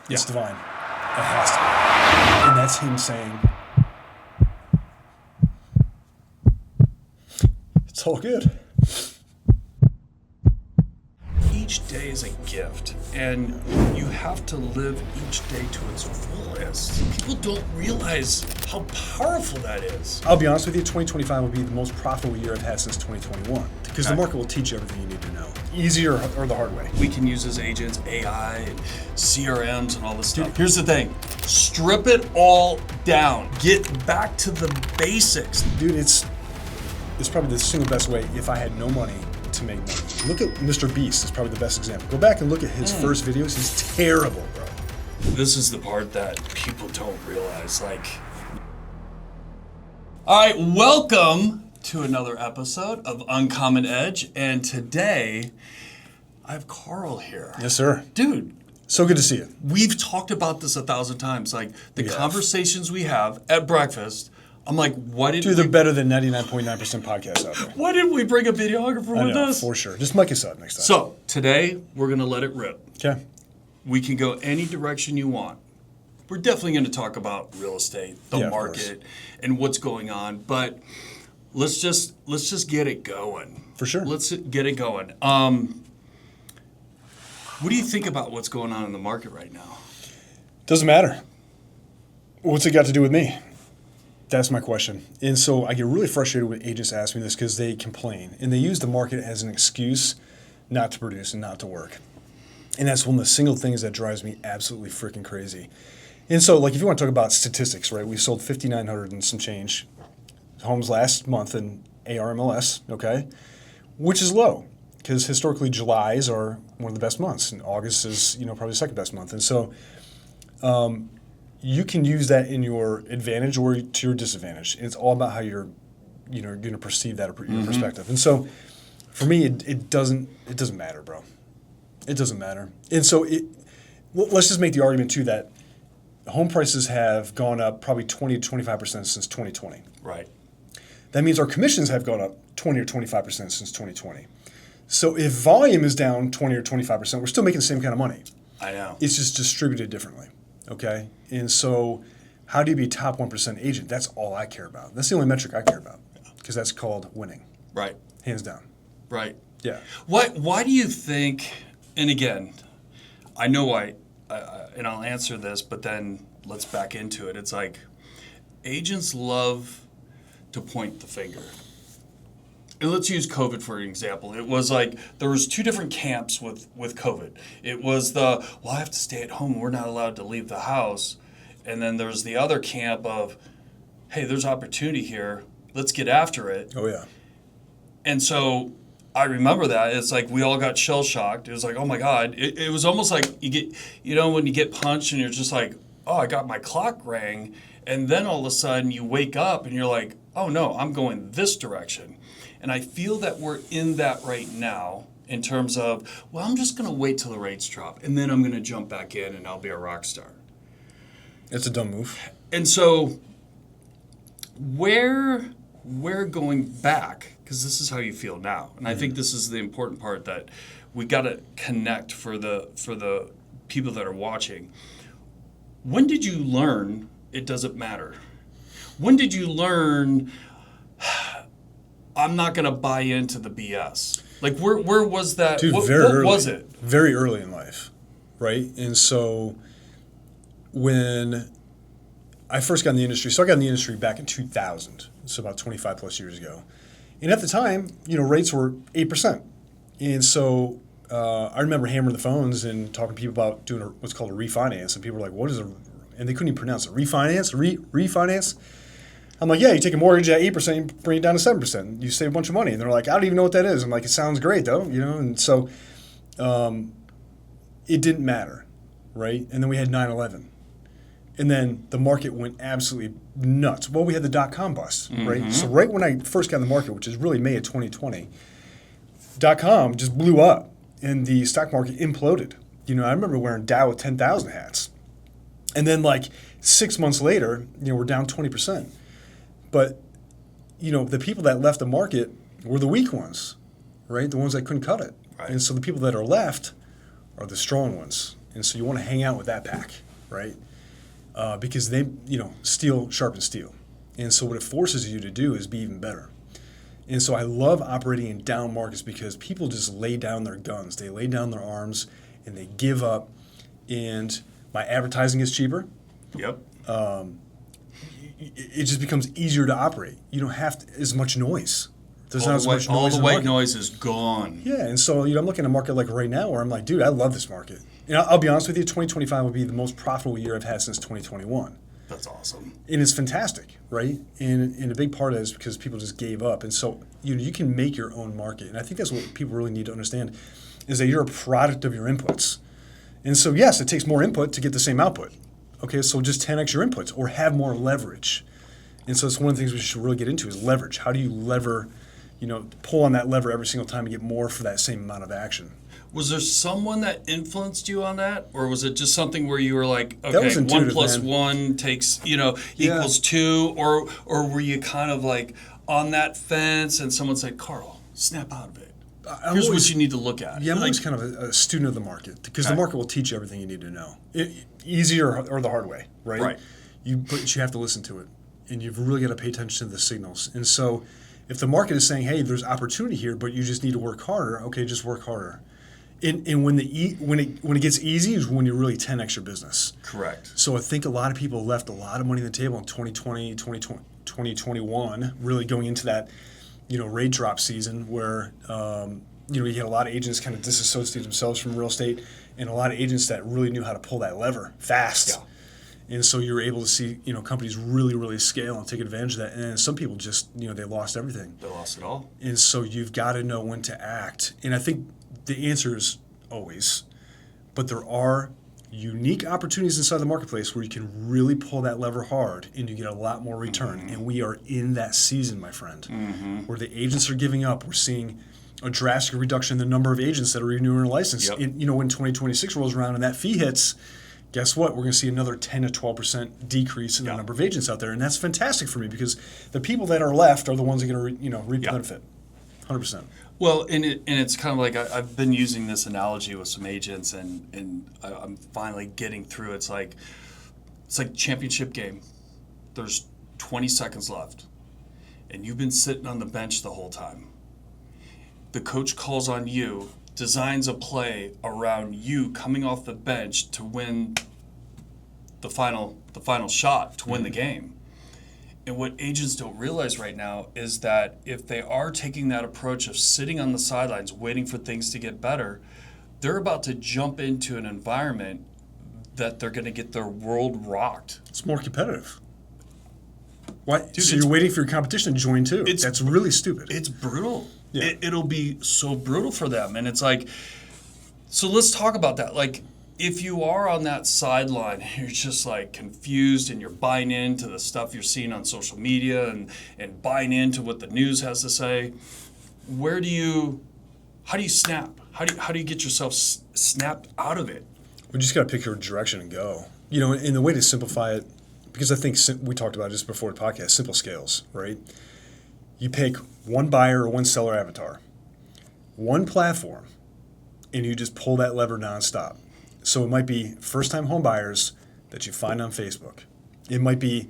It's divine. It has to be. And that's him saying, it's all good. Each day is a gift, and you have to live each day to its fullest. People don't realize how powerful that is. I'll be honest with you, 2025 will be the most profitable year I've had since 2021 because the market will teach you everything you need to know, easier or the hard way. We can use as agents AI and CRMs and all this stuff. Here's the thing, strip it all down. Get back to the basics. Dude, it's probably the single best way if I had no money to make money. Look at Mr. Beast is probably the best example. Go back and look at his first videos. He's terrible, bro. This is the part that people don't realize. All right, welcome to another episode of Uncommon Edge. And today, I have Karl here. Yes, sir. Dude. So good to see you. We've talked about this 1,000 times. The conversations we have at breakfast, I'm like, why did Dude, they're better than 99.9% podcasts out there. Why didn't we bring a videographer with us? For sure. Just mic us up next time. So, today, we're going to let it rip. Okay. We can go any direction you want. We're definitely going to talk about real estate, the market, and what's going on. But let's just get it going. For sure. Let's get it going. What do you think about what's going on in the market right now? Doesn't matter. What's it got to do with me? That's my question. And so I get really frustrated when agents ask me this because they complain and they use the market as an excuse not to produce and not to work. And that's one of the single things that drives me absolutely freaking crazy. And so, if you want to talk about statistics, right? We sold 5,900 and some change homes last month in ARMLS, okay? Which is low because historically Julys are one of the best months and August is, probably the second best month. And so, you can use that in your advantage or to your disadvantage. It's all about how you're going to perceive that your perspective. And so, for me, it doesn't matter, bro. It doesn't matter. And so, let's just make the argument too that home prices have gone up probably 20 to 25% since 2020. Right. That means our commissions have gone up 20 or 25% since 2020. So if volume is down 20 or 25%, we're still making the same kind of money. I know. It's just distributed differently. Okay? And so how do you be a top 1% agent? That's all I care about. That's the only metric I care about because that's called winning. Right. Hands down. Right. Yeah. Why do you think, and again, I know why, and I'll answer this, but then let's back into it. It's like agents love to point the finger. And let's use COVID for an example. It was like there was two different camps with COVID. It was I have to stay at home. We're not allowed to leave the house. And then there's the other camp of, hey, there's opportunity here. Let's get after it. Oh, yeah. And so I remember that. It's like we all got shell-shocked. It was like, oh, my God. It was almost like you get, when you get punched and you're just like, oh, I got my clock rang. And then all of a sudden you wake up and you're like, oh, no, I'm going this direction. And I feel that we're in that right now in terms of, well, I'm just going to wait till the rates drop, and then I'm going to jump back in and I'll be a rock star. It's a dumb move. And so we're going back, because this is how you feel now. And I think this is the important part that we got to connect for the people that are watching. When did you learn it doesn't matter? When did you learn I'm not going to buy into the BS? Where was that? Dude, what early, was it? Very early in life, right? And so when I first got in the industry, so I got in the industry back in 2000, so about 25 plus years ago. And at the time, rates were 8%. And so I remember hammering the phones and talking to people about doing what's called a refinance. And people were like, what is and they couldn't even pronounce it. Refinance? Refinance? I'm like, yeah, you take a mortgage at 8%, you bring it down to 7%. You save a bunch of money. And they're like, I don't even know what that is. I'm like, it sounds great, though, And so it didn't matter, right? And then we had 9/11. And then the market went absolutely nuts. Well, we had the dot-com bust, right? So right when I first got in the market, which is really May of 2020, dot-com just blew up and the stock market imploded. I remember wearing Dow with 10,000 hats. And then 6 months later, we're down 20%. But, the people that left the market were the weak ones, right? The ones that couldn't cut it. Right. And so the people that are left are the strong ones. And so you want to hang out with that pack, right? Because they, steel sharpens steel. And so what it forces you to do is be even better. And so I love operating in down markets because people just lay down their guns. They lay down their arms and they give up. And my advertising is cheaper. Yep. It just becomes easier to operate. You don't have as much noise. There's not as much noise. All the in white market. noise is gone. Yeah, and so I'm looking at a market like right now where I'm like, dude, I love this market. And I'll be honest with you, 2025 will be the most profitable year I've had since 2021. That's awesome. And it's fantastic, right? And a big part of it is because people just gave up. And so you can make your own market. And I think that's what people really need to understand is that you're a product of your inputs. And so, yes, it takes more input to get the same output. Okay, so just 10x your inputs or have more leverage. And so it's one of the things we should really get into is leverage. How do you lever, pull on that lever every single time and get more for that same amount of action? Was there someone that influenced you on that? Or was it just something where you were like, That okay, was 1 intuitive, plus man. 1 takes, equals 2? Or were you kind of like on that fence and someone said, Karl, snap out of it. Here's what you need to look at. Yeah, I'm like, always kind of a student of the market because the market will teach you everything you need to know, easier or the hard way, right? Right. But you have to listen to it, and you've really got to pay attention to the signals. And so, if the market is saying, "Hey, there's opportunity here, but you just need to work harder," okay, just work harder. And when it gets easy is when you really 10x your business. correct. So I think a lot of people left a lot of money on the table in 2020, 2021, really going into that, rate drop season where, you had a lot of agents kind of disassociate themselves from real estate and a lot of agents that really knew how to pull that lever fast. Yeah. And so you were able to see, companies really, really scale and take advantage of that. And some people just, they lost everything. They lost it all. And so you've got to know when to act. And I think the answer is always, but there are unique opportunities inside the marketplace where you can really pull that lever hard and you get a lot more return. Mm-hmm. And we are in that season, my friend, where the agents are giving up. We're seeing a drastic reduction in the number of agents that are renewing a license. Yep. And, when 2026 rolls around and that fee hits, guess what? We're going to see another 10 to 12% decrease in the number of agents out there. And that's fantastic for me because the people that are left are the ones that are going to reap the benefit. 100%. Well, and it's kind of like I've been using this analogy with some agents, and I'm finally getting through. It's like championship game. There's 20 seconds left, and you've been sitting on the bench the whole time. The coach calls on you, designs a play around you coming off the bench to win the final shot to win the game. And what agents don't realize right now is that if they are taking that approach of sitting on the sidelines waiting for things to get better, they're about to jump into an environment that they're going to get their world rocked. It's more competitive. Why? Dude, so you're waiting for your competition to join too. It's- That's really stupid. It's brutal. Yeah. It'll be so brutal for them. And it's like, so let's talk about that. Like, if you are on that sideline, you're just like confused and you're buying into the stuff you're seeing on social media and buying into what the news has to say, how do you snap? How do you get yourself snapped out of it? We just got to pick your direction and go. And the way to simplify it, because I think we talked about it just before the podcast, simple scales, right? You pick one buyer or one seller avatar, one platform, and you just pull that lever nonstop. So it might be first-time home buyers that you find on Facebook. It might be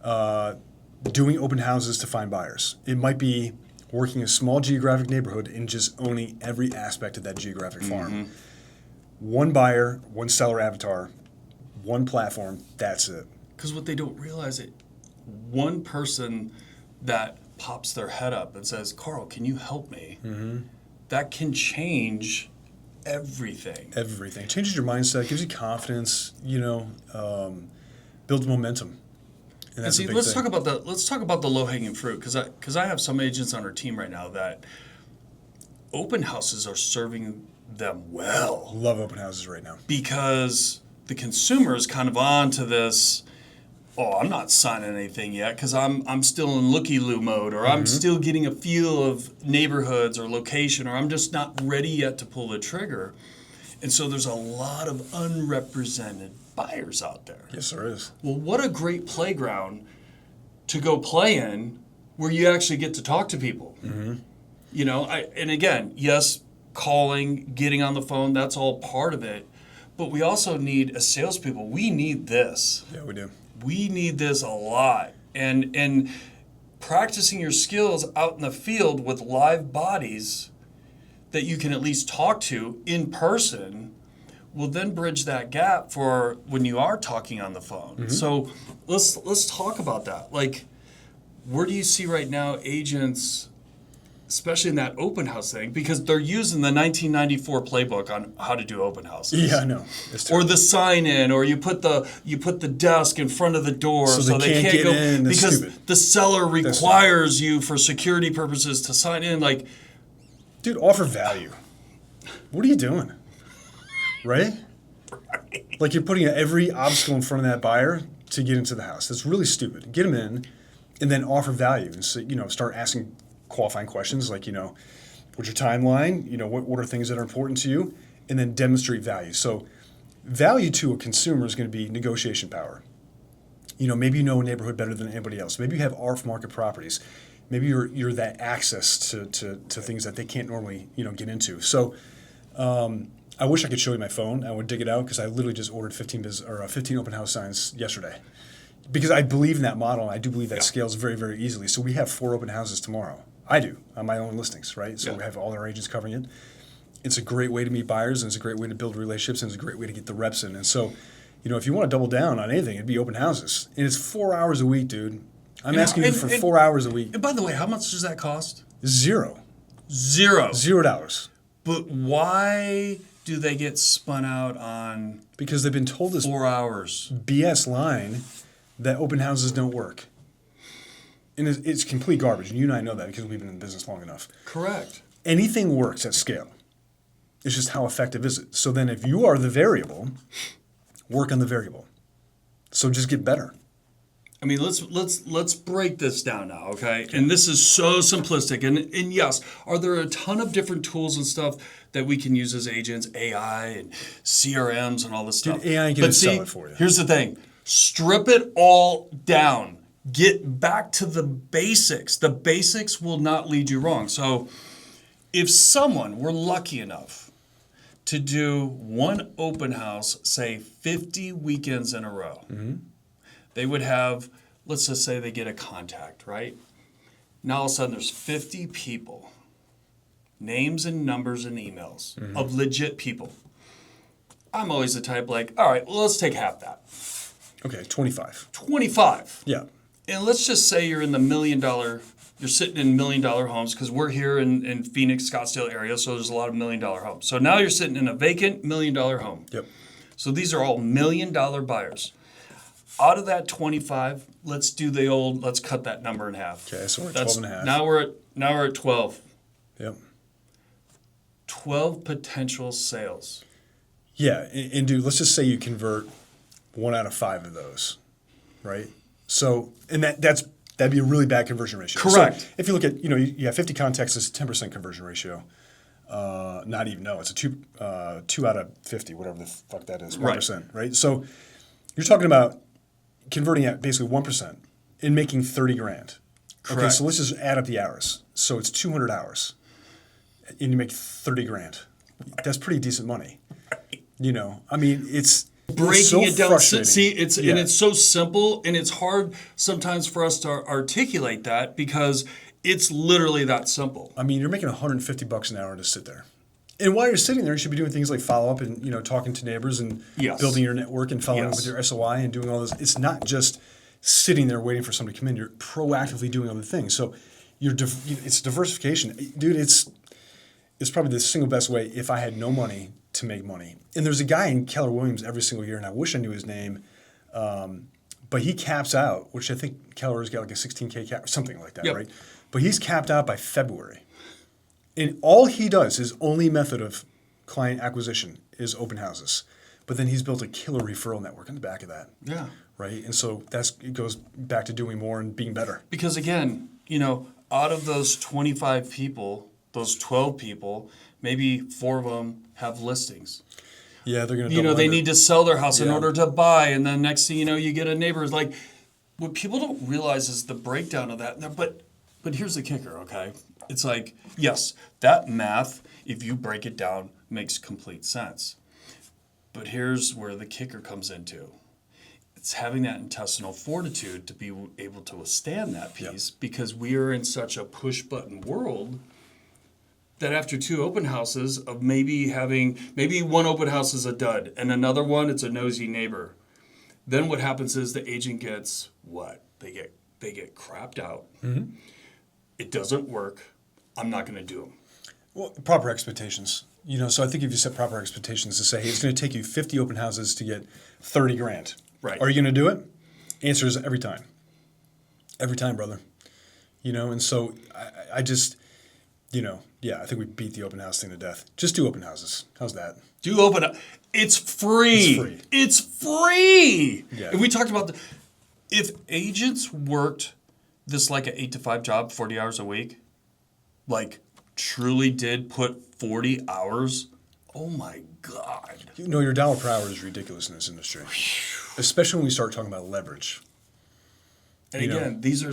doing open houses to find buyers. It might be working a small geographic neighborhood and just owning every aspect of that geographic farm. One buyer, one seller avatar, one platform, that's it. Because what they don't realize is one person that pops their head up and says, Karl, can you help me? That can change everything. Everything. Changes your mindset, gives you confidence, builds momentum. And that's see, a big let's thing. talk about the low-hanging fruit, because I have some agents on our team right now that open houses are serving them well. Love open houses right now. Because the consumer is kind of on to this, I'm not signing anything yet because I'm still in looky-loo mode, or I'm still getting a feel of neighborhoods or location, or I'm just not ready yet to pull the trigger. And so there's a lot of unrepresented buyers out there. Yes, there is. Well, what a great playground to go play in where you actually get to talk to people. And again, yes, calling, getting on the phone, that's all part of it. But we also need, as salespeople, we need this. Yeah, we do. We need this a lot. And practicing your skills out in the field with live bodies that you can at least talk to in person will then bridge that gap for when you are talking on the phone. Mm-hmm. So let's talk about that. Like, where do you see right now agents, especially in that open house thing, because they're using the 1994 playbook on how to do open houses. Yeah, I know. Or the sign in, or you put the desk in front of the door so they can't go get in. That's because stupid. the seller requires you for security purposes to sign in. Like, dude, offer value. What are you doing? Right? Like you're putting every obstacle in front of that buyer to get into the house. That's really stupid. Get them in, and then offer value, and so, start asking qualifying questions like, what's your timeline? What are things that are important to you? And then demonstrate value. So value to a consumer is going to be negotiation power. Maybe you know a neighborhood better than anybody else. Maybe you have off-market properties. Maybe you're that access to things that they can't normally, get into. So I wish I could show you my phone. I would dig it out because I literally just ordered 15 open house signs yesterday. Because I believe in that model, and I do believe that scales very, very easily. So we have 4 open houses tomorrow. I do, on my own listings, right? So we have all our agents covering it. It's a great way to meet buyers, and it's a great way to build relationships, and it's a great way to get the reps in. And so, if you want to double down on anything, it'd be open houses. And it's 4 hours a week, dude. I'm asking you for 4 hours a week. And by the way, how much does that cost? Zero. $0. But why do they get spun out on Because they've been told this 4 hours? BS line that open houses don't work. And it's complete garbage. And you and I know that because we've been in the business long enough. Correct. Anything works at scale. It's just how effective is it? So then if you are the variable, work on the variable. So just get better. I mean, let's break this down now, okay? And this is so simplistic. And yes, are there a ton of different tools and stuff that we can use as agents, AI and CRMs and all this stuff? Dude, AI can sell it for you. Here's the thing. Strip it all down. Get back to the basics. The basics will not lead you wrong. So if someone were lucky enough to do one open house, say 50 weekends in a row, they would have, let's just say they get a contact, right? Now all of a sudden there's 50 people, names and numbers and emails of legit people. I'm always the type like, all right, well, let's take half that. Okay, 25. 25. Yeah. And let's just say you're in the $1 million, you're sitting in $1 million homes because we're here in Phoenix, Scottsdale area, so there's a lot of $1 million homes. So now you're sitting in a vacant $1 million home. Yep. So these are all $1 million buyers. Out of that 25, let's do the old, let's cut that number in half. Okay, so we're at 12 and a half. Now we're at 12. Yep. 12 potential sales. Yeah, and dude, let's just say you convert 1 out of 5 of those, right? So, and that'd be a really bad conversion ratio. Correct. So if you look at, you have 50 contacts, it's a 10% conversion ratio. Not even, no, it's a 2 out of 50, whatever the fuck that is, 1%, right? So you're talking about converting at basically 1% and making 30 grand. Correct. Okay, so let's just add up the hours. So it's 200 hours and you make 30 grand. That's pretty decent money. I mean, it's breaking so it down. frustrating. See, and it's so simple, and it's hard sometimes for us to articulate that because it's literally that simple. I mean, you're making $150 an hour to sit there. And while you're sitting there, you should be doing things like follow up and talking to neighbors and building your network and following up with your SOI and doing all this. It's not just sitting there waiting for somebody to come in. You're proactively doing other things. So it's diversification, dude. It's probably the single best way if I had no money to make money. And there's a guy in Keller Williams every single year, and I wish I knew his name, but he caps out, which I think Keller's got like a 16K cap or something like that, right? But he's capped out by February. And all he does, his only method of client acquisition is open houses. But then he's built a killer referral network on the back of that. Yeah. Right? And so it goes back to doing more and being better. Because again, out of those 25 people, those 12 people, maybe 4 of them have listings. Yeah, they're going to they need to sell their house in order to buy. And then next thing you know, you get a neighbor. Like, what people don't realize is the breakdown of that. But here's the kicker, okay? It's like, yes, that math, if you break it down, makes complete sense. But here's where the kicker comes into. It's having that intestinal fortitude to be able to withstand that piece because we are in such a push-button world that after 2 open houses of maybe one open house is a dud and another one it's a nosy neighbor. Then what happens is the agent gets what? They get crapped out. Mm-hmm. It doesn't work. I'm not going to do them. Well, proper expectations. So I think if you set proper expectations to say, hey, it's going to take you 50 open houses to get 30 grand. Right. Are you going to do it? Answer is every time. Every time, brother. And so I just, I think we beat the open house thing to death. Just do open houses. How's that? Do open up. It's free. It's free. Yeah. If we talked about if agents worked this like an 8 to 5 job, 40 hours a week, like truly did put 40 hours, oh my God. Your dollar per hour is ridiculous in this industry, especially when we start talking about leverage. And again, these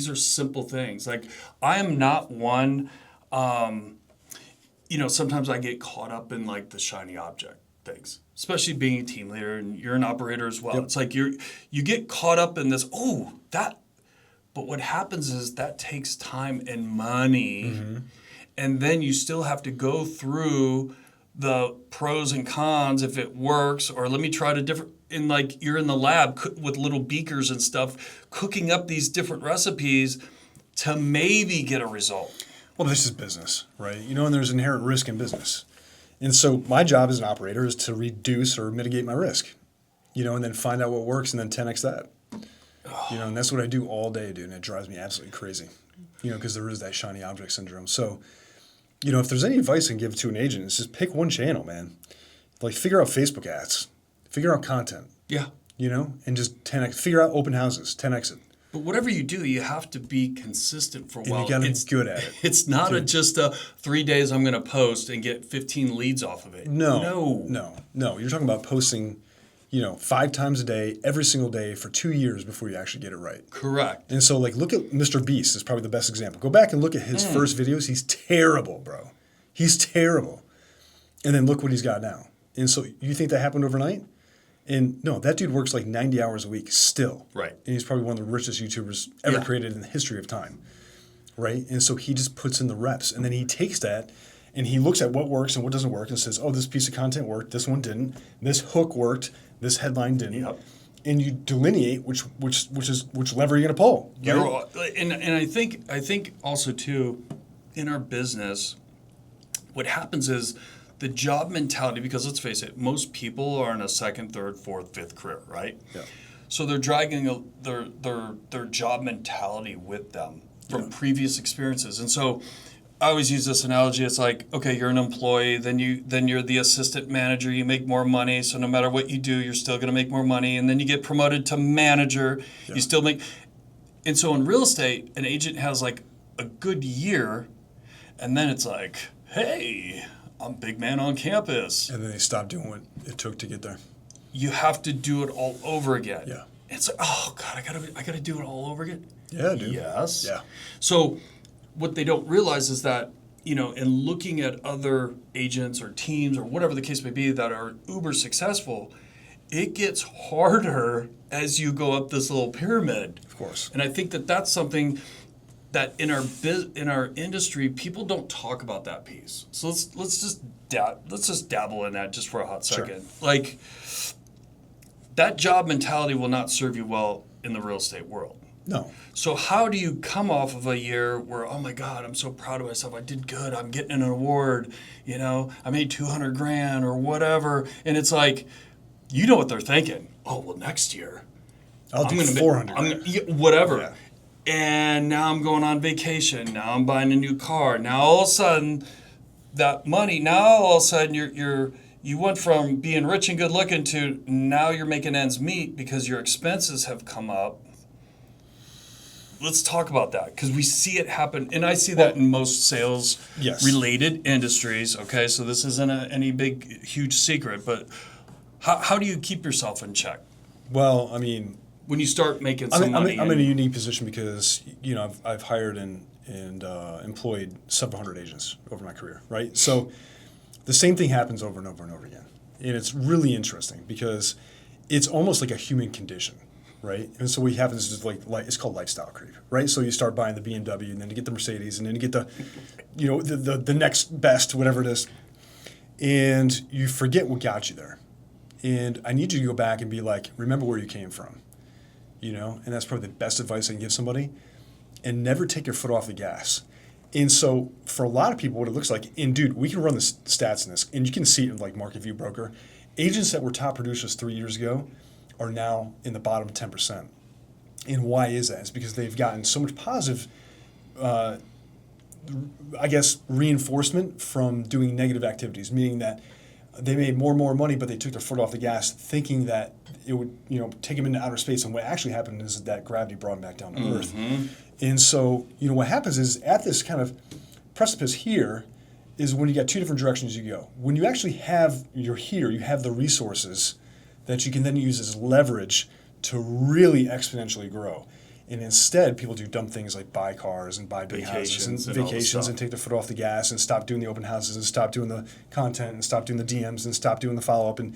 are simple things. Like I am not one, sometimes I get caught up in like the shiny object things, especially being a team leader and you're an operator as well. Yep. It's like you get caught up in this, but what happens is that takes time and money. Mm-hmm. And then you still have to go through the pros and cons if it works, or let me try to different. And like you're in the lab with little beakers and stuff, cooking up these different recipes to maybe get a result. Well, this is business, right? And there's inherent risk in business. And so my job as an operator is to reduce or mitigate my risk, and then find out what works and then 10x that. And that's what I do all day, dude. And it drives me absolutely crazy, because there is that shiny object syndrome. So, if there's any advice I can give to an agent, it's just pick one channel, man. Like figure out Facebook ads, figure out content. Yeah. And just 10x, figure out open houses, 10x it. But whatever you do, you have to be consistent for a while. And you got to be good at it. It's not just 3 days I'm going to post and get 15 leads off of it. No. You're talking about posting, 5 times a day, every single day for 2 years before you actually get it right. Correct. And so, look at Mr. Beast is probably the best example. Go back and look at his first videos. He's terrible, bro. He's terrible. And then look what he's got now. And so you think that happened overnight? And no, that dude works like 90 hours a week still. Right. And he's probably one of the richest YouTubers ever created in the history of time. Right? And so he just puts in the reps. And then he takes that and he looks at what works and what doesn't work and says, oh, this piece of content worked, this one didn't, this hook worked, this headline didn't. Yep. And you delineate which lever you're going to pull. Right? And I think also too, in our business, what happens is the job mentality, because let's face it, most people are in a second, third, fourth, fifth career, right? Yeah. So they're dragging their job mentality with them from previous experiences. And so I always use this analogy. It's like, okay, you're an employee, then you're the assistant manager, you make more money. So no matter what you do, you're still going to make more money. And then you get promoted to manager, you still make. And so in real estate, an agent has like a good year, and then it's like, hey, I'm big man on campus. And then they stop doing what it took to get there. You have to do it all over again. Yeah. It's like, oh God, I gotta do it all over again. Yeah, dude. Yes. Yeah. So what they don't realize is that, in looking at other agents or teams or whatever the case may be that are uber successful, it gets harder as you go up this little pyramid. Of course. And I think that that's something that in our industry, people don't talk about that piece. So let's just dabble in that just for a hot second. Sure. Like that job mentality will not serve you well in the real estate world. No. So how do you come off of a year where, oh my God, I'm so proud of myself. I did good. I'm getting an award. I made $200,000 or whatever. And it's like, what they're thinking. Oh, well, next year I'll do $400,000. Whatever. Yeah. And now I'm going on vacation. Now I'm buying a new car. Now all of a sudden, that money. Now all of a sudden you went from being rich and good looking to now you're making ends meet because your expenses have come up. Let's talk about that because we see it happen, and I see that in most sales-related industries. Okay, so this isn't any big, huge secret, but how do you keep yourself in check? Well, I mean, when you start making some money, I'm in a unique position because I've hired and employed several hundred agents over my career, right? So the same thing happens over and over and over again. And it's really interesting because it's almost like a human condition, right? And so what happens is like it's called lifestyle creep, right? So you start buying the BMW and then you get the Mercedes and then you get the, the next best, whatever it is. And you forget what got you there. And I need you to go back and be like, remember where you came from, and that's probably the best advice I can give somebody. And never take your foot off the gas. And so for a lot of people, what it looks like, and dude, we can run the stats in this, and you can see it in like Market View Broker. Agents that were top producers 3 years ago are now in the bottom 10%. And why is that? It's because they've gotten so much positive, reinforcement from doing negative activities, meaning that they made more and more money, but they took their foot off the gas, thinking that it would, take them into outer space. And what actually happened is that gravity brought them back down to Earth. And so, what happens is at this kind of precipice here is when you got two different directions you go. When you actually you're here, you have the resources that you can then use as leverage to really exponentially grow. And instead, people do dumb things like buy cars and buy big houses and vacations and take their foot off the gas and stop doing the open houses and stop doing the content and stop doing the DMs and stop doing the follow-up. And,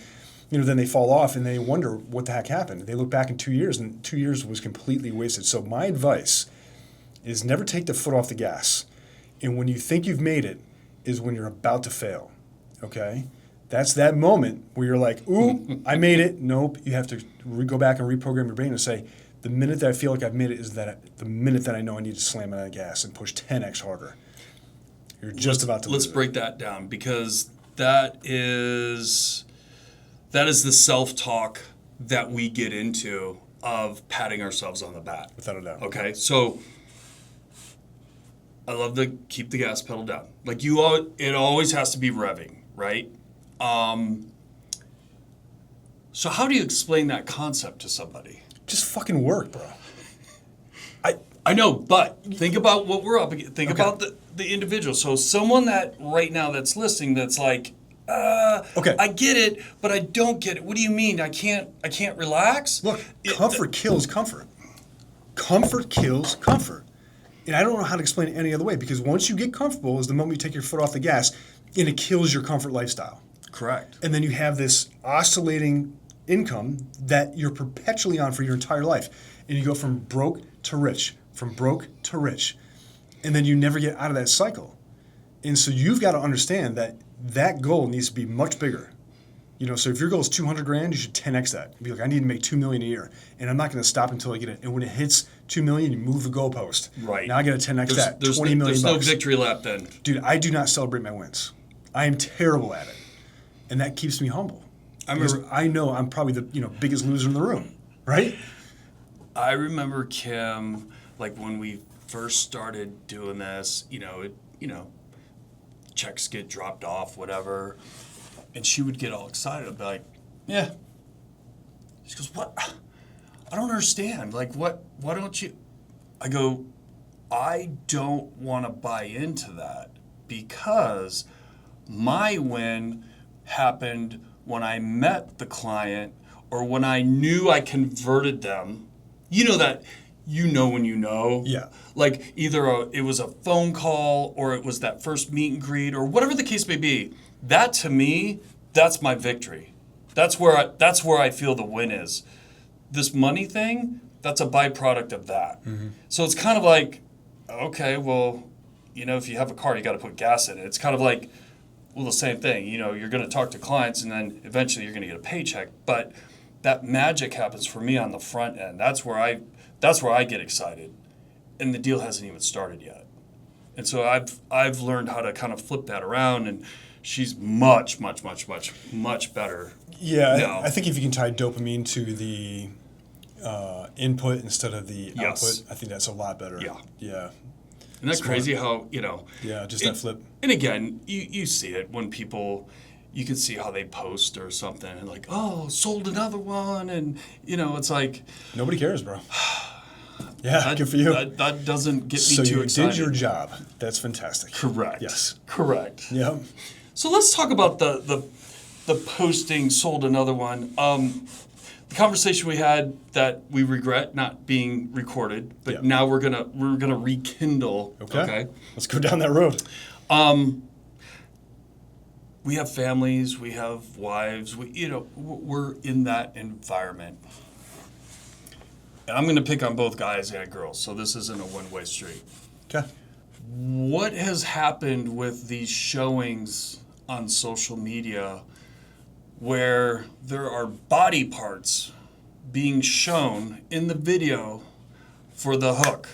then they fall off and they wonder what the heck happened. They look back in 2 years and 2 years was completely wasted. So my advice is never take the foot off the gas. And when you think you've made it is when you're about to fail, okay? That's that moment where you're like, ooh, I made it. Nope. You have to go back and reprogram your brain and say, the minute that I feel like I've made it is the minute that I know I need to slam on the gas and push 10x harder. You're just about to lose Let's break that down because that is the self-talk that we get into of patting ourselves on the back. Without a doubt. Okay, so I love to keep the gas pedal down. Like it always has to be revving, right? So how do you explain that concept to somebody? Just fucking work, bro. I know, but think about what we're up against. Think about the individual. So someone that right now that's listening that's like, I get it, but I don't get it. What do you mean? I can't relax? Look, comfort kills comfort. Comfort kills comfort. And I don't know how to explain it any other way because once you get comfortable is the moment you take your foot off the gas and it kills your comfort lifestyle. Correct. And then you have this oscillating income that you're perpetually on for your entire life. And you go from broke to rich, from broke to rich. And then you never get out of that cycle. And so you've got to understand that goal needs to be much bigger. So if your goal is 200 grand, you should 10x that. Be like, I need to make 2 million a year. And I'm not going to stop until I get it. And when it hits 2 million, you move the goalpost. Right. Now I got to 10x that. There's 20 million There's bucks. no victory lap then. Dude, I do not celebrate my wins. I am terrible at it. And that keeps me humble. I know I'm probably the biggest loser in the room, right? I remember Kim, like when we first started doing this, checks get dropped off, whatever, and she would get all excited. I'd be like, yeah. She goes, what? I don't understand. Like, what? Why don't you? I go, I don't want to buy into that because my win happened when I met the client or when I knew I converted them. When you know. Yeah. Like either it was a phone call or it was that first meet and greet or whatever the case may be. That to me, that's my victory. That's where I feel the win is. This money thing, that's a byproduct of that. Mm-hmm. So it's kind of like, okay, well, if you have a car, you got to put gas in it. It's kind of like, well, the same thing. You're going to talk to clients and then eventually you're going to get a paycheck. But that magic happens for me on the front end. That's where I get excited. And the deal hasn't even started yet. And so I've learned how to kind of flip that around, and she's much, much, much, much, much better. Yeah, now. I think if you can tie dopamine to the input instead of the output, I think that's a lot better. Yeah. Yeah. Isn't that crazy how, Yeah, just that flip. And again, you see it when people, you can see how they post or something and like, oh, sold another one. And, it's like. Nobody cares, bro. Yeah, good for you. That doesn't get me too excited. So you did your job. That's fantastic. Correct. Yes. Correct. Yeah. So let's talk about the posting sold another one. The conversation we had that we regret not being recorded, but now we're gonna rekindle. Okay. Let's go down that road. we have families, we have wives, we're in that environment. And I'm going to pick on both guys and girls, so this isn't a one-way street. Okay. What has happened with these showings on social media where there are body parts being shown in the video for the hook?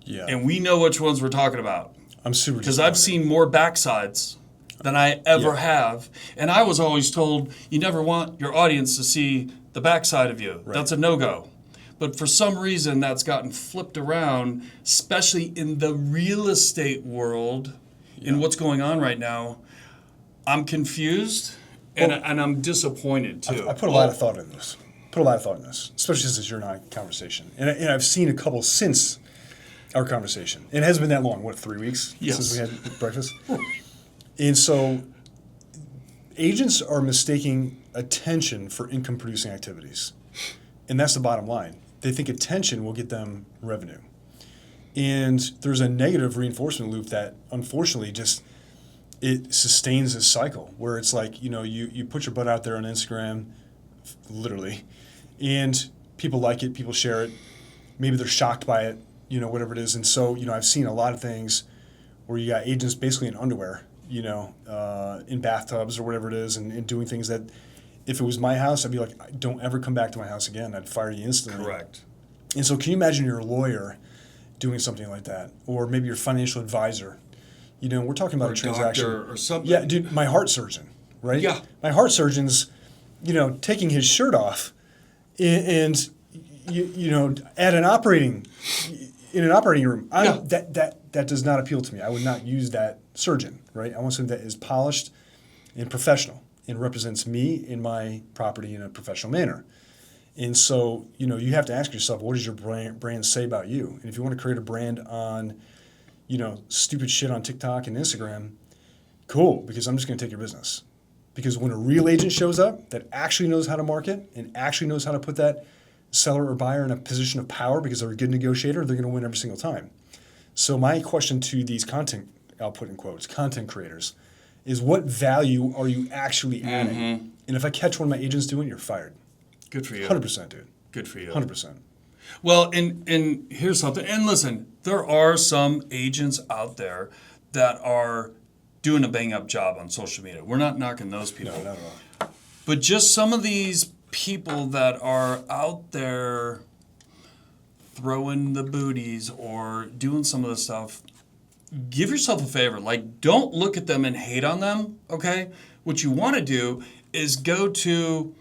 Yeah. And we know which ones we're talking about. I'm super Because I've seen more backsides than I ever have. And I was always told, you never want your audience to see the backside of you. Right. That's a no-go. But for some reason, that's gotten flipped around, especially in the real estate world, in what's going on right now. I'm confused, and I'm disappointed, too. I put a lot of thought in this. Especially since you're not in conversation. And I've seen a couple since our conversation. It hasn't been that long, 3 weeks since we had breakfast? And so agents are mistaking attention for income-producing activities. And that's the bottom line. They think attention will get them revenue. And there's a negative reinforcement loop that, unfortunately, it sustains this cycle where it's like, you put your butt out there on Instagram, literally, and people like it, people share it. Maybe they're shocked by it, whatever it is. And so, I've seen a lot of things where you got agents basically in underwear, in bathtubs or whatever it is, and doing things that, if it was my house, I'd be like, don't ever come back to my house again. I'd fire you instantly. Correct. And so can you imagine you're a lawyer doing something like that? Or maybe your financial advisor. We're talking about a transaction. Doctor or something. Yeah, dude, my heart surgeon, right? Yeah. My heart surgeon's, taking his shirt off and at an operating room. That does not appeal to me. I would not use that surgeon, right? I want something that is polished and professional and represents me and my property in a professional manner. And so, you have to ask yourself, what does your brand say about you? And if you want to create a brand on, stupid shit on TikTok and Instagram, cool, because I'm just going to take your business. Because when a real agent shows up that actually knows how to market and actually knows how to put that seller or buyer in a position of power because they're a good negotiator, they're going to win every single time. So my question to these content, I'll put in quotes, content creators, is what value are you actually adding? Mm-hmm. And if I catch one of my agents doing it, you're fired. Good for you. 100%, dude. Good for you. 100%. Well, and here's something. And listen, there are some agents out there that are doing a bang-up job on social media. We're not knocking those people. No, not at all. But just some of these people that are out there throwing the booties or doing some of the stuff, give yourself a favor. Like, don't look at them and hate on them, okay? What you want to do is go to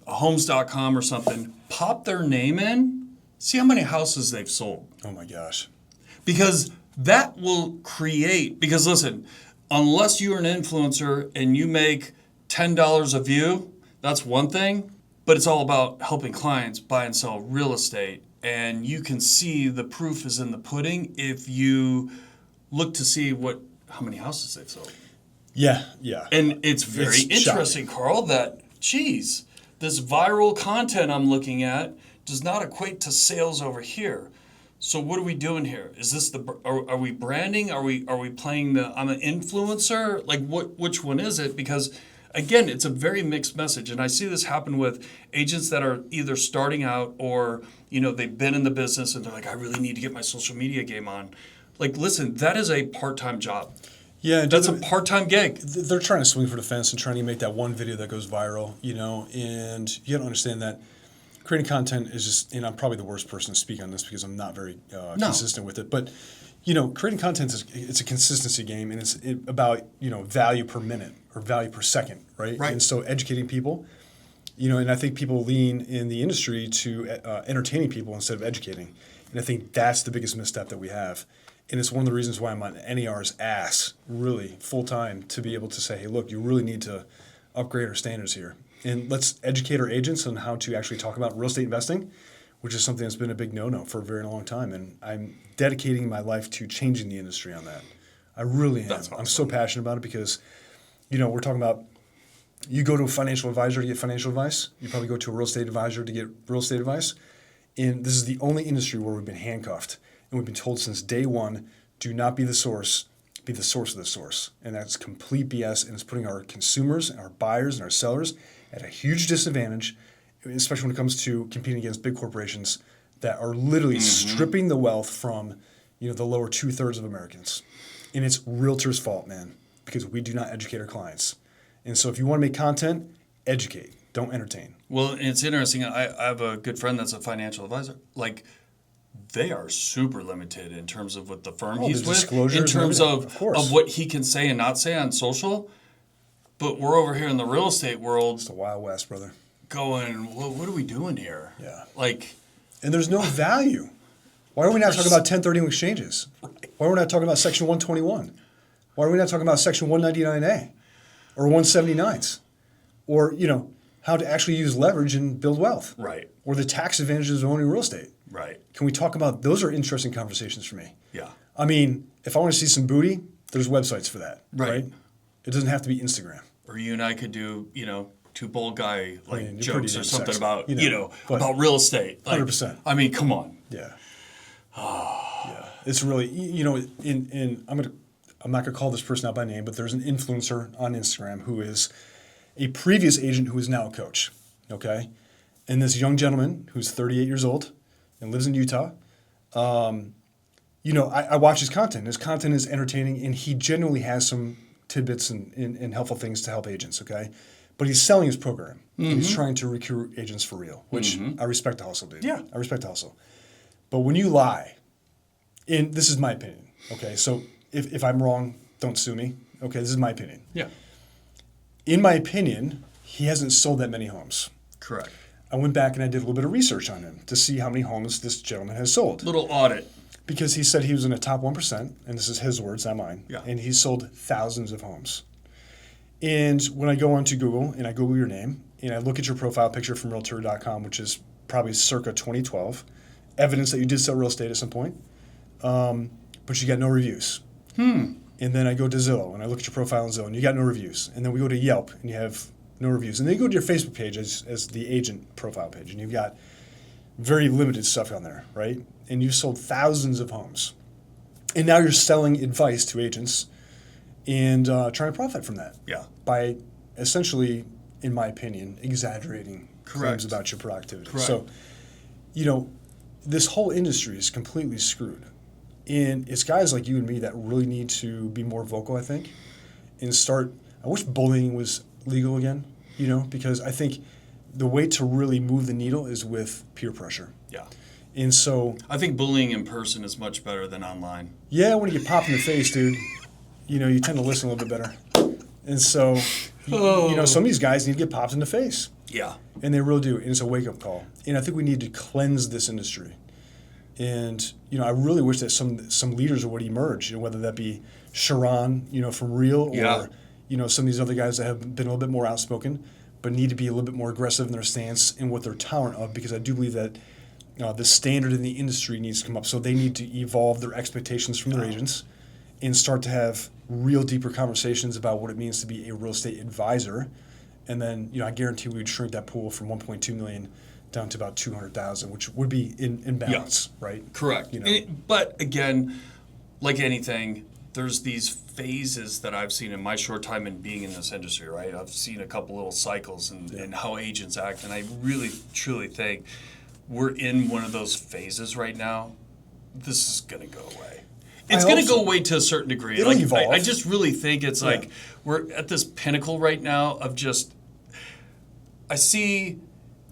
homes.com or something, pop their name in, see how many houses they've sold. Oh, my gosh. Because that will create, because listen, unless you're an influencer and you make $10 a view, that's one thing, but it's all about helping clients buy and sell real estate. And you can see the proof is in the pudding if you look to see how many houses they've sold. Yeah. And it's very interesting, shocking. Carl, that, geez, this viral content I'm looking at does not equate to sales over here. So what are we doing here? Is this are we branding? Are we playing I'm an influencer? Like which one is it? Because again, it's a very mixed message, and I see this happen with agents that are either starting out or they've been in the business and they're like, I really need to get my social media game on. Like, listen, that is a part-time job. Yeah, that's a part-time gig. They're trying to swing for the fence and trying to make that one video that goes viral, and you got to understand that creating content is just, and I'm probably the worst person to speak on this because I'm not very consistent with it, but creating content it's a consistency game, and it's about value per minute or value per second, right? And so educating people, and I think people lean in the industry to entertaining people instead of educating, and I think that's the biggest misstep that we have. And it's one of the reasons why I'm on NAR's ass, really, full-time, to be able to say, hey, look, you really need to upgrade our standards here. And let's educate our agents on how to actually talk about real estate investing, which is something that's been a big no-no for a very long time. And I'm dedicating my life to changing the industry on that. I really am. That's awesome. I'm so passionate about it because, we're talking about, you go to a financial advisor to get financial advice. You probably go to a real estate advisor to get real estate advice. And this is the only industry where we've been handcuffed. And we've been told since day one, do not be the source, be the source of the source. And that's complete BS, and it's putting our consumers and our buyers and our sellers at a huge disadvantage, especially when it comes to competing against big corporations that are literally stripping the wealth from, the lower 2/3 of Americans. And it's realtors' fault, man, because we do not educate our clients. And so if you want to make content, educate, don't entertain. Well, it's interesting. I have a good friend that's a financial advisor. Like, they are super limited in terms of what the firm he's with, in terms of what he can say and not say on social. But we're over here in the real estate world. It's the Wild West, brother. Going, what are we doing here? Yeah. And there's no value. Why are we not talking about 1031 exchanges? Why are we not talking about Section 121? Why are we not talking about Section 199A or 179s? Or, how to actually use leverage and build wealth. Right. Or the tax advantages of owning real estate. Right. Can we talk about, those are interesting conversations for me. Yeah. I mean, if I want to see some booty, there's websites for that. Right. It doesn't have to be Instagram. Or you and I could do, two bold guy jokes or something sexy, about, about real estate. 100%. I mean, come on. Yeah. Yeah. It's really, I'm not going to call this person out by name, but there's an influencer on Instagram who is a previous agent who is now a coach, okay? And this young gentleman who's 38 years old and lives in Utah, I watch his content. His content is entertaining, and he genuinely has some tidbits and helpful things to help agents, okay? But he's selling his program. He's trying to recruit agents for real, which I respect the hustle, dude. Yeah. I respect the hustle. But when you lie, and this is my opinion, okay? So if I'm wrong, don't sue me. Okay, this is my opinion. Yeah. In my opinion, he hasn't sold that many homes. Correct. I went back and I did a little bit of research on him to see how many homes this gentleman has sold. Little audit. Because he said he was in the top 1%, and this is his words, not mine. Yeah. And he's sold thousands of homes. And when I go onto Google and I Google your name and I look at your profile picture from Realtor.com, which is probably circa 2012, evidence that you did sell real estate at some point, but you got no reviews. And then I go to Zillow and I look at your profile on Zillow and you got no reviews. And then we go to Yelp and you have no reviews. And then you go to your Facebook page as the agent profile page and you've got very limited stuff on there, right? And you've sold thousands of homes. And now you're selling advice to agents and trying to profit from that. Yeah. By essentially, in my opinion, exaggerating claims about your productivity. Correct. So, this whole industry is completely screwed. And it's guys like you and me that really need to be more vocal, I think, and start. I wish bullying was legal again, because I think the way to really move the needle is with peer pressure. Yeah. And so I think bullying in person is much better than online. Yeah, when you get popped in the face, dude, you tend to listen a little bit better. And so, some of these guys need to get popped in the face. Yeah. And they really do. And it's a wake-up call. And I think we need to cleanse this industry. And, I really wish that some leaders would emerge, whether that be Sharon, from Real, or, some of these other guys that have been a little bit more outspoken, but need to be a little bit more aggressive in their stance and what they're tolerant of, because I do believe that the standard in the industry needs to come up. So they need to evolve their expectations from their agents and start to have real deeper conversations about what it means to be a real estate advisor. And then, I guarantee we would shrink that pool from 1.2 million down to about 200,000, which would be in balance, right? Correct. But again, like anything, there's these phases that I've seen in my short time in being in this industry, right? I've seen a couple little cycles and how agents act, and I really, truly think we're in one of those phases right now. This is going to go away. It's going to go away to a certain degree. It'll evolve. I just really think it's like we're at this pinnacle right now of just – I see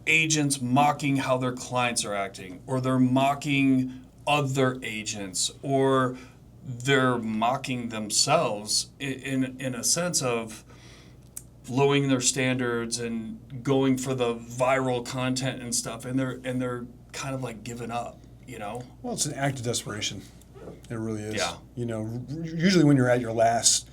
agents mocking how their clients are acting, or they're mocking other agents, or they're mocking themselves in a sense of lowering their standards and going for the viral content and stuff, and they're kind of like giving up, Well, it's an act of desperation. It really is. Yeah. Usually when you're at your last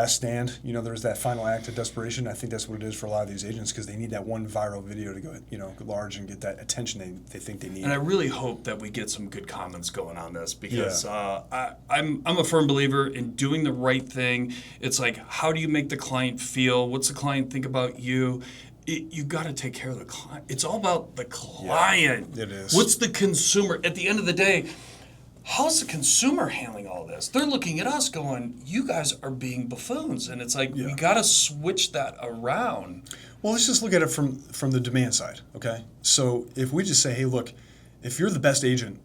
stand, there's that final act of desperation. I think that's what it is for a lot of these agents, because they need that one viral video to go, large and get that attention they think they need. And I really hope that we get some good comments going on this, because I'm a firm believer in doing the right thing. It's like, how do you make the client feel? What's the client think about you? You got to take care of the client. It's all about the client. Yeah, it is. What's the consumer? At the end of the day, how's the consumer handling all this? They're looking at us going, you guys are being buffoons. And it's like, we got to switch that around. Well, let's just look at it from the demand side, okay? So if we just say, hey, look, if you're the best agent,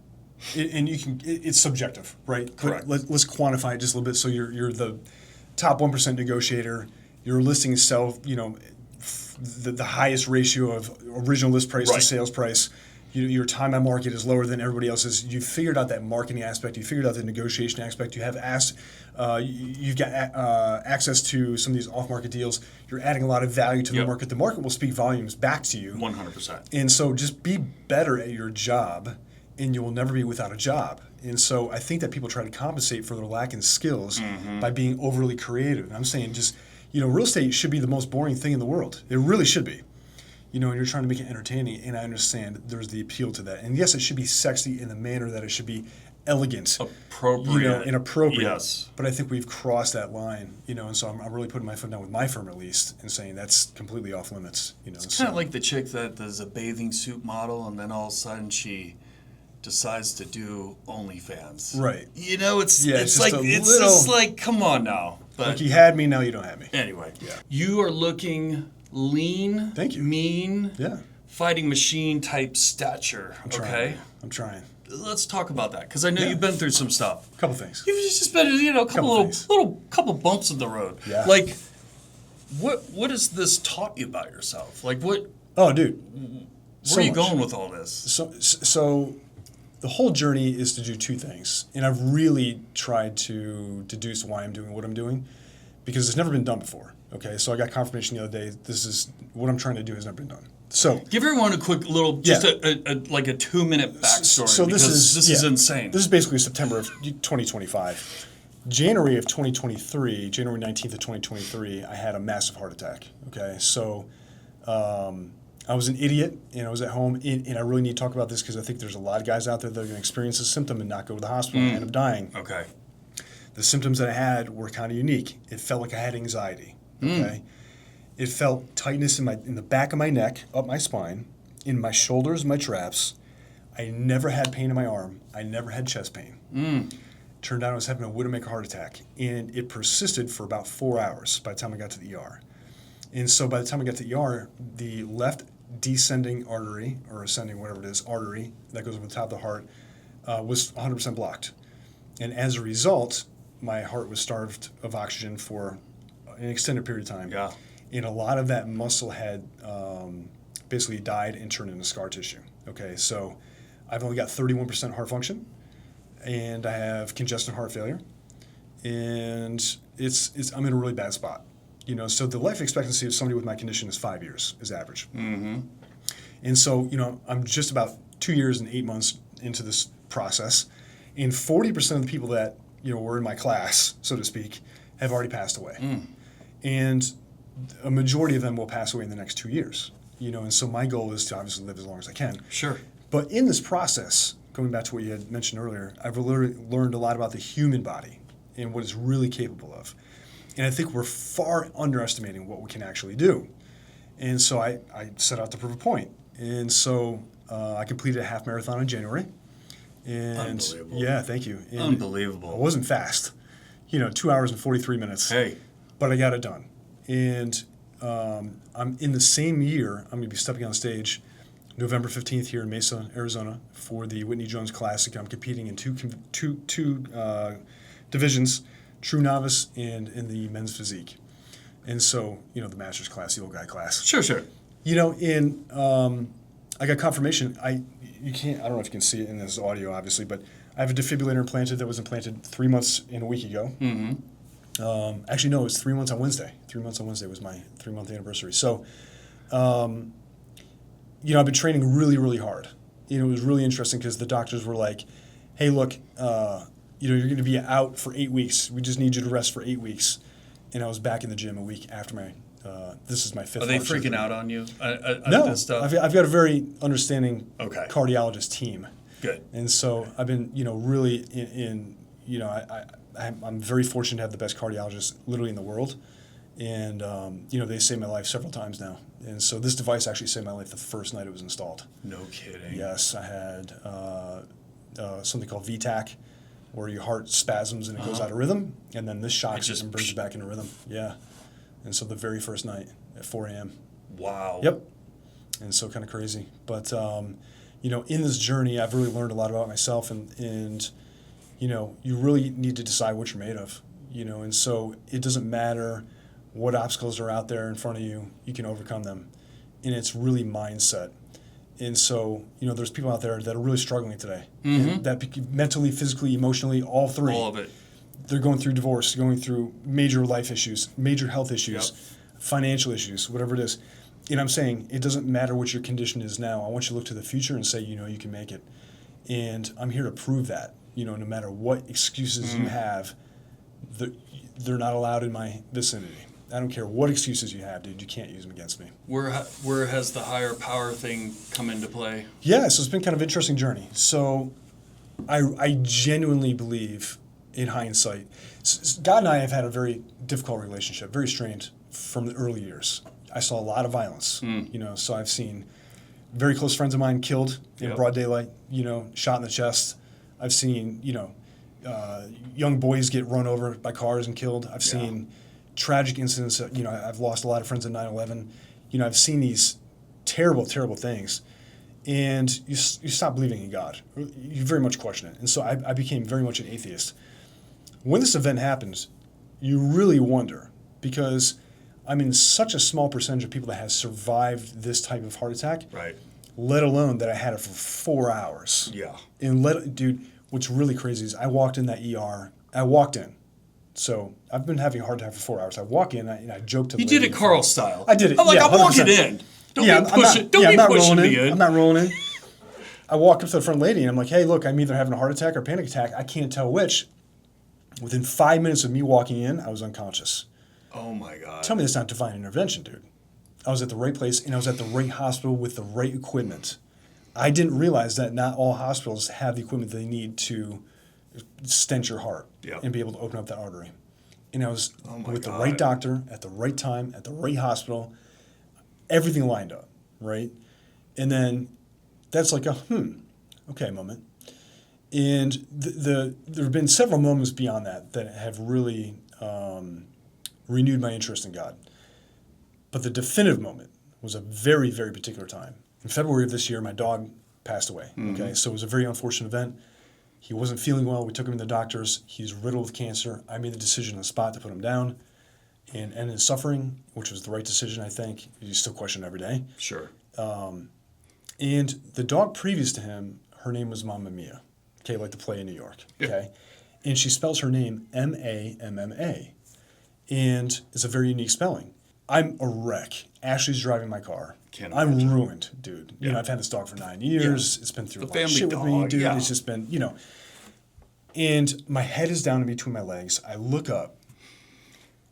and you can, it's subjective, right? Correct. But let's quantify it just a little bit. So you're the top 1% negotiator. Your listing sell, the highest ratio of original list price to sales price. Your time on market is lower than everybody else's. You figured out that marketing aspect. You figured out the negotiation aspect. You have you've got access to some of these off-market deals. You're adding a lot of value to the market. The market will speak volumes back to you. 100%. And so just be better at your job, and you will never be without a job. And so I think that people try to compensate for their lack in skills by being overly creative. And I'm saying just, real estate should be the most boring thing in the world. It really should be. And you're trying to make it entertaining, and I understand there's the appeal to that. And yes, it should be sexy in the manner that it should be elegant. Appropriate. And appropriate. Yes. But I think we've crossed that line, and so I'm really putting my foot down with my firm at least and saying that's completely off limits. It's kind of like the chick that does a bathing suit model, and then all of a sudden she decides to do OnlyFans. Right. It's just just like, come on now. But like you had me, now you don't have me. Anyway, you are looking lean, Thank you. mean, fighting machine type stature. I'm trying. Let's talk about that, because I know you've been through some stuff. A couple things. You've just been, a couple bumps in the road. Yeah. Like, what has this taught you about yourself? Like, what? Oh, dude. Where are you going with all this? So the whole journey is to do two things, and I've really tried to deduce why I'm doing what I'm doing, because it's never been done before. Okay, so I got confirmation the other day. This is what I'm trying to do has never been done. So give everyone a quick little, just a 2-minute backstory. So this is insane. This is basically September of 2025. January of 2023, January 19th of 2023, I had a massive heart attack. Okay, so I was an idiot, and I was at home, and I really need to talk about this because I think there's a lot of guys out there that are going to experience this symptom and not go to the hospital and end up dying. Okay. The symptoms that I had were kind of unique. It felt like I had anxiety. Okay. It felt tightness in the back of my neck, up my spine, in my shoulders, my traps. I never had pain in my arm. I never had chest pain. Turned out I was having a widowmaker heart attack, and it persisted for about 4 hours by the time I got to the ER. And so by the time I got to the ER, the left descending artery, or ascending, whatever it is, artery that goes over the top of the heart, was 100% blocked. And as a result, my heart was starved of oxygen for an extended period of time. Yeah. And a lot of that muscle had basically died and turned into scar tissue. Okay, so I've only got 31% heart function, and I have congestive heart failure, and I'm in a really bad spot. So the life expectancy of somebody with my condition is 5 years, is average. And so, I'm just about 2 years and 8 months into this process, and 40% of the people that, were in my class, so to speak, have already passed away. And a majority of them will pass away in the next 2 years. And so my goal is to obviously live as long as I can. Sure. But in this process, going back to what you had mentioned earlier, I've learned a lot about the human body and what it's really capable of. And I think we're far underestimating what we can actually do. And so I set out to prove a point. And so I completed a half marathon in January. And Unbelievable. Yeah, thank you. And Unbelievable. it wasn't fast. 2 hours and 43 minutes. Hey. But I got it done. And I'm in the same year, I'm going to be stepping on stage November 15th here in Mesa, Arizona, for the Whitney Jones Classic. I'm competing in two divisions, True Novice and in the men's physique. And so, the master's class, the old guy class. Sure. I got confirmation. I don't know if you can see it in this audio, obviously, but I have a defibrillator implanted that was implanted 3 months and a week ago. Actually, no, it was 3 months on Wednesday. 3 months on Wednesday was my 3-month anniversary. So, I've been training really, really hard. It was really interesting because the doctors were like, hey, look, you're going to be out for 8 weeks. We just need you to rest for 8 weeks. And I was back in the gym a week after my, this is my 5th. Are they freaking out on you? No, this stuff? I've got a very understanding Okay. cardiologist team. Good. And so I've been, really I'm very fortunate to have the best cardiologist literally in the world. And, they saved my life several times now. And so this device actually saved my life the first night it was installed. No kidding. Yes, I had something called VTAC. where your heart spasms and it goes out of rhythm, and then this shocks it just and brings it back into rhythm. Yeah. And so the very first night at 4 a.m. Wow. Yep. And so kind of crazy. But, in this journey, I've really learned a lot about myself, and you really need to decide what you're made of, and so it doesn't matter what obstacles are out there in front of you, you can overcome them. And it's really mindset. And so, there's people out there that are really struggling today. And that mentally, physically, emotionally, all three. All of it. They're going through divorce, going through major life issues, major health issues, financial issues, whatever it is. And I'm saying it doesn't matter what your condition is now. I want you to look to the future and say, you can make it. And I'm here to prove that, no matter what excuses you have, they're not allowed in my vicinity. I don't care what excuses you have, dude. You can't use them against me. Where has the higher power thing come into play? Yeah, so it's been kind of an interesting journey. So I genuinely believe, in hindsight, God and I have had a very difficult relationship, very strained from the early years. I saw a lot of violence, so I've seen very close friends of mine killed in broad daylight, shot in the chest. I've seen, young boys get run over by cars and killed. I've seen tragic incidents. I've lost a lot of friends at 9/11. I've seen these terrible, terrible things. And you stop believing in God. You very much question it. And so I became very much an atheist. When this event happens, you really wonder, because I'm in such a small percentage of people that has survived this type of heart attack, Right. let alone that I had it for 4 hours. Yeah. And dude, what's really crazy is I walked in that ER. I walked in. So I've been having a heart attack for 4 hours. I walk in, and I joked to the You did lady it Carl style. I did it. I'm like, yeah, I'm walking 100%. in. Don't be pushing. Don't be pushing me in. I'm not rolling in. I walk up to the front lady, and I'm like, hey, look, I'm either having a heart attack or a panic attack. I can't tell which. Within 5 minutes of me walking in, I was unconscious. Oh, my God. Tell me that's not divine intervention, dude. I was at the right place, and I was at the right hospital with the right equipment. I didn't realize that not all hospitals have the equipment they need to stent your heart and be able to open up that artery. And I was with the right doctor at the right time at the right hospital. Everything lined up, right? And then that's like a okay moment. And there have been several moments beyond that have really renewed my interest in God. But the definitive moment was a very, very particular time. In February of this year, my dog passed away. Okay, so it was a very unfortunate event. He wasn't feeling well. We took him to the doctors. He's riddled with cancer. I made the decision on the spot to put him down and end his suffering, which was the right decision, I think. You still question it every day. Sure. And the dog previous to him, her name was Mamma Mia. Okay, like the play in New York. Okay, and she spells her name M-A-M-M-A, and it's a very unique spelling. I'm a wreck. Ashley's driving my car. I'm ruined, dude. I've had this dog for 9 years. It's been through a lot of shit with me, dude. It's just been, And my head is down in between my legs. I look up,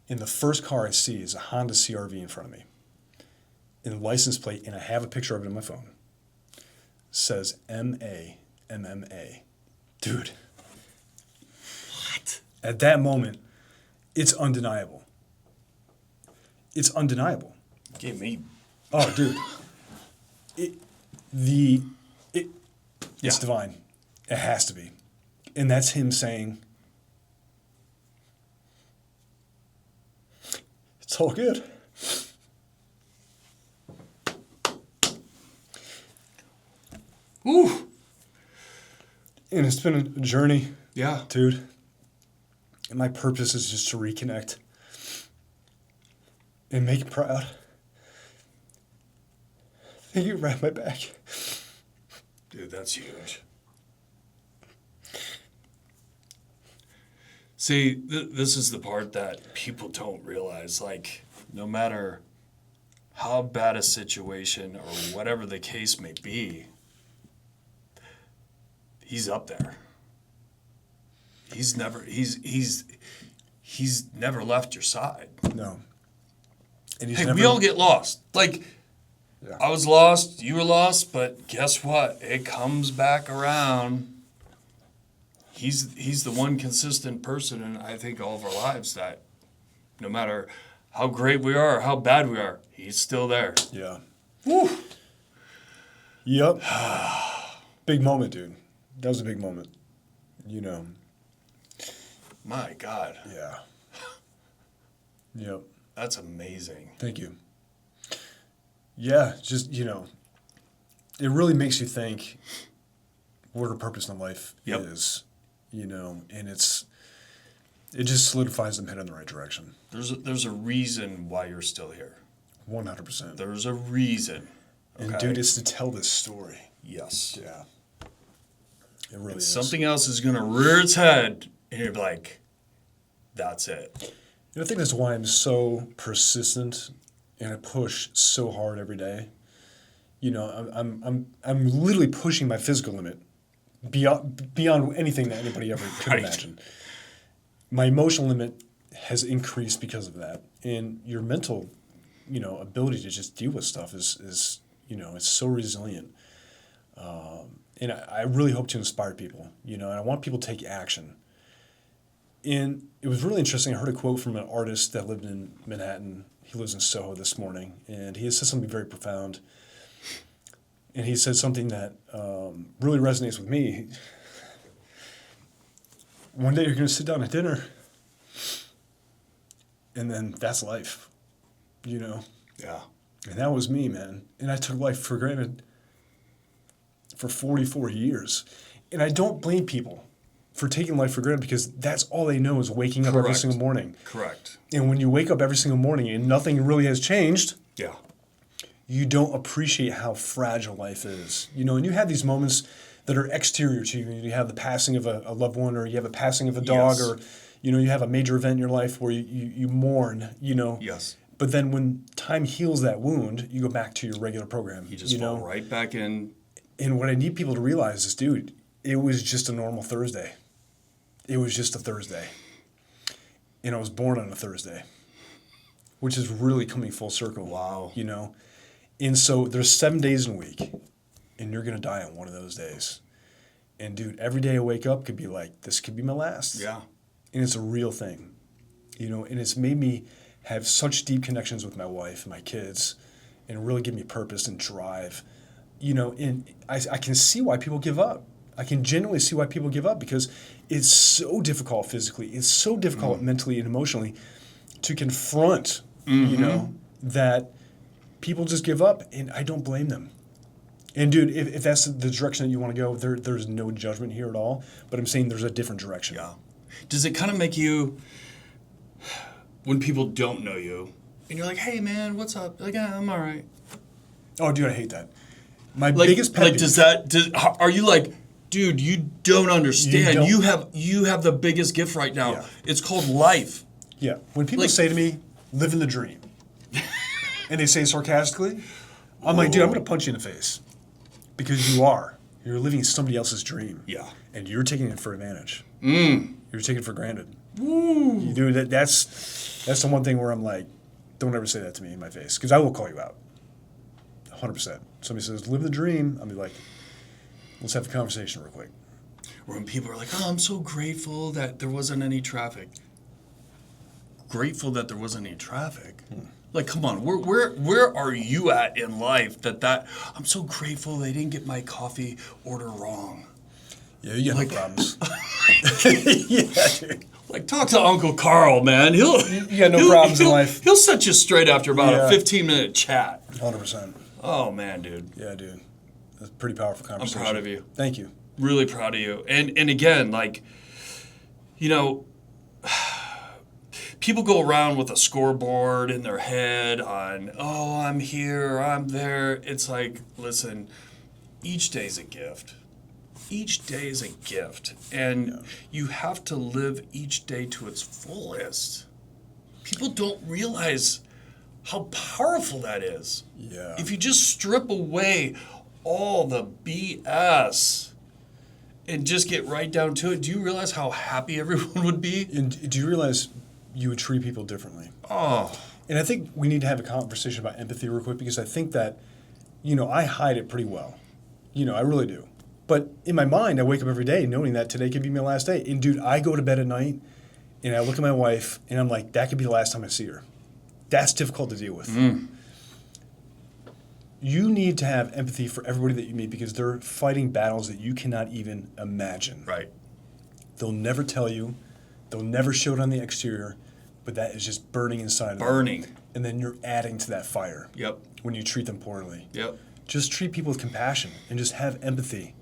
and the first car I see is a Honda CR-V in front of me. And the license plate, and I have a picture of it on my phone, says M-A-M-M-A. Dude. What? At that moment, it's undeniable. It's undeniable. Gave me. Oh, dude. It's divine. It has to be. And that's him saying, it's all good. Ooh. And it's been a journey. Yeah. Dude. And my purpose is just to reconnect and make him proud. Thank you right my back. Dude, that's huge. See, this is the part that people don't realize. Like, no matter how bad a situation or whatever the case may be, he's up there. He's never left your side. No. And Hey, we all get lost. Like, I was lost, you were lost, but guess what? It comes back around. He's the one consistent person in, I think, all of our lives that no matter how great we are or how bad we are, he's still there. Yeah. Woo. Yep. Big moment, dude. That was a big moment. My God. Yeah. Yep. That's amazing. Thank you. Yeah, just, it really makes you think what our purpose in life Yep. is, and it just solidifies them heading in the right direction. There's a reason why you're still here. 100%. There's a reason. And okay? dude, it's to tell this story. Yes. Yeah. It really And is. something else is going to rear its head, and you're like, that's it. I think that's why I'm so persistent and I push so hard every day. I'm literally pushing my physical limit beyond anything that anybody ever could Right. imagine. My emotional limit has increased because of that, and your mental, ability to just deal with stuff is it's so resilient. And I really hope to inspire people, and I want people to take action. And it was really interesting. I heard a quote from an artist that lived in Manhattan. He lives in Soho this morning, and he said something very profound. And he said something that really resonates with me. One day you're going to sit down at dinner, and then that's life, Yeah. And that was me, man. And I took life for granted for 44 years. And I don't blame people for taking life for granted because that's all they know is waking up every Correct. single morning. Correct. And when you wake up every single morning and nothing really has changed, Yeah. you don't appreciate how fragile life is. And you have these moments that are exterior to you. You have the passing of a loved one, or you have a passing of a dog, Yes. or you have a major event in your life where you mourn, Yes. But then when time heals that wound, you go back to your regular program. You just fall right back in. And what I need people to realize is, dude, it was just a normal Thursday. It was just a Thursday. And I was born on a Thursday, which is really coming full circle. Wow. And so there's 7 days in a week, and you're going to die on one of those days. And dude, every day I wake up could be like, this could be my last. Yeah. And it's a real thing, and it's made me have such deep connections with my wife and my kids, and really give me purpose and drive, and I can see why people give up. I can genuinely see why people give up because it's so difficult physically. It's so difficult mentally and emotionally to confront, that people just give up, and I don't blame them. And dude, if that's the direction that you want to go, there's no judgment here at all. But I'm saying there's a different direction. Yeah. Does it kind of make you, when people don't know you, and you're like, hey, man, what's up? Like, I'm all right. Oh, dude, I hate that. My Like, biggest pet peeve. Are you like, dude, you don't understand. You don't. You have the biggest gift right now. Yeah. It's called life. Yeah. When people say to me, living the dream, and they say it sarcastically, I'm like, dude, I'm going to punch you in the face. Because you are. You're living somebody else's dream. Yeah. And you're taking it for advantage. You're taking it for granted. You do that. That's the one thing where I'm like, don't ever say that to me in my face. Because I will call you out. 100%. Somebody says, live the dream. I'll be like, let's have a conversation real quick. Or when people are like, oh, I'm so grateful that there wasn't any traffic. Grateful that there wasn't any traffic? Like, come on, where are you at in life that I'm so grateful they didn't get my coffee order wrong. Yeah, you got no problems. Yeah, dude. Like, talk to Uncle Karl, man. You got no problems in life. He'll set you straight after about a 15-minute chat. 100%. Oh, man, dude. Yeah, dude. That's a pretty powerful conversation. I'm proud of you. Thank you. Really proud of you. And again, like, people go around with a scoreboard in their head on, oh, I'm here, I'm there. It's like, listen, each day's a gift. Each day is a gift. And you have to live each day to its fullest. People don't realize how powerful that is. Yeah. If you just strip away all the BS and just get right down to it, do you realize how happy everyone would be? And do you realize you would treat people differently? Oh. And I think we need to have a conversation about empathy real quick because I think that, I hide it pretty well. I really do. But in my mind, I wake up every day knowing that today could be my last day. And dude, I go to bed at night and I look at my wife and I'm like, that could be the last time I see her. That's difficult to deal with. You need to have empathy for everybody that you meet because they're fighting battles that you cannot even imagine. Right. They'll never tell you. They'll never show it on the exterior, but that is just burning inside of them. Burning. And then you're adding to that fire. Yep. When you treat them poorly. Yep. Just treat people with compassion and just have empathy.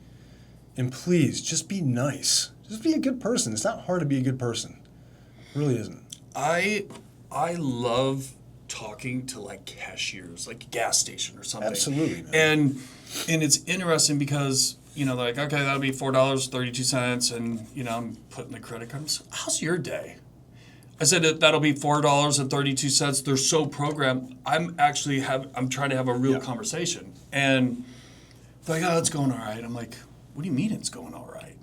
And please, just be nice. Just be a good person. It's not hard to be a good person. It really isn't. I love talking to like cashiers, like a gas station or something. Absolutely, man. And it's interesting because, you know, like, okay, that'll be $4.32, and, you know, I'm putting the credit card. So, how's your day? I said that'll be $4.32. They're so programmed. I'm trying to have a real conversation. And they're like, oh, it's going all right. I'm like, what do you mean it's going all right?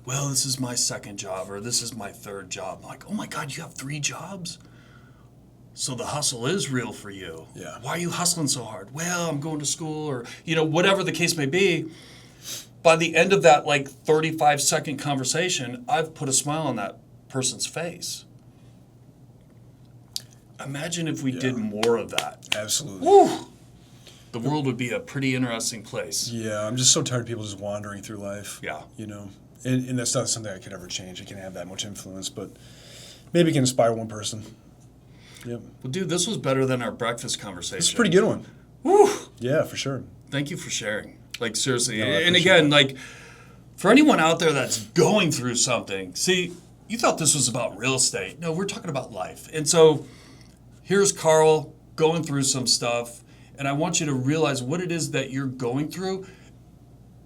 Well, this is my second job, or this is my third job. I'm like, oh my God, you have 3 jobs? So the hustle is real for you. Yeah. Why are you hustling so hard? Well, I'm going to school, or, you know, whatever the case may be. By the end of that, like, 35-second conversation, I've put a smile on that person's face. Imagine if we did more of that. Absolutely. Woo! The world would be a pretty interesting place. Yeah, I'm just so tired of people just wandering through life. Yeah. You know, and that's not something I could ever change. It can have that much influence, but maybe it can inspire one person. Yep. Well, dude, this was better than our breakfast conversation. It's a pretty good one. Woo! Yeah, for sure. Thank you for sharing. Like, seriously. No, I And appreciate again, like, for anyone out there that's going through something, see, you thought this was about real estate. No, we're talking about life. And so here's Karl going through some stuff, and I want you to realize what it is that you're going through.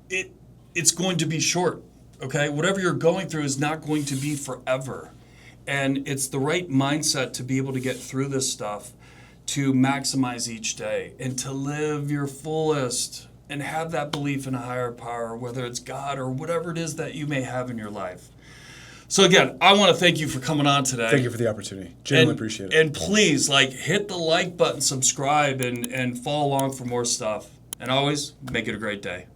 It's going to be short, okay? Whatever you're going through is not going to be forever. And it's the right mindset to be able to get through this stuff, to maximize each day, and to live your fullest, and have that belief in a higher power, whether it's God or whatever it is that you may have in your life. So again, I want to thank you for coming on today. Thank you for the opportunity. Genuinely appreciate it. And please, like, hit the like button, subscribe, and follow along for more stuff. And always, make it a great day.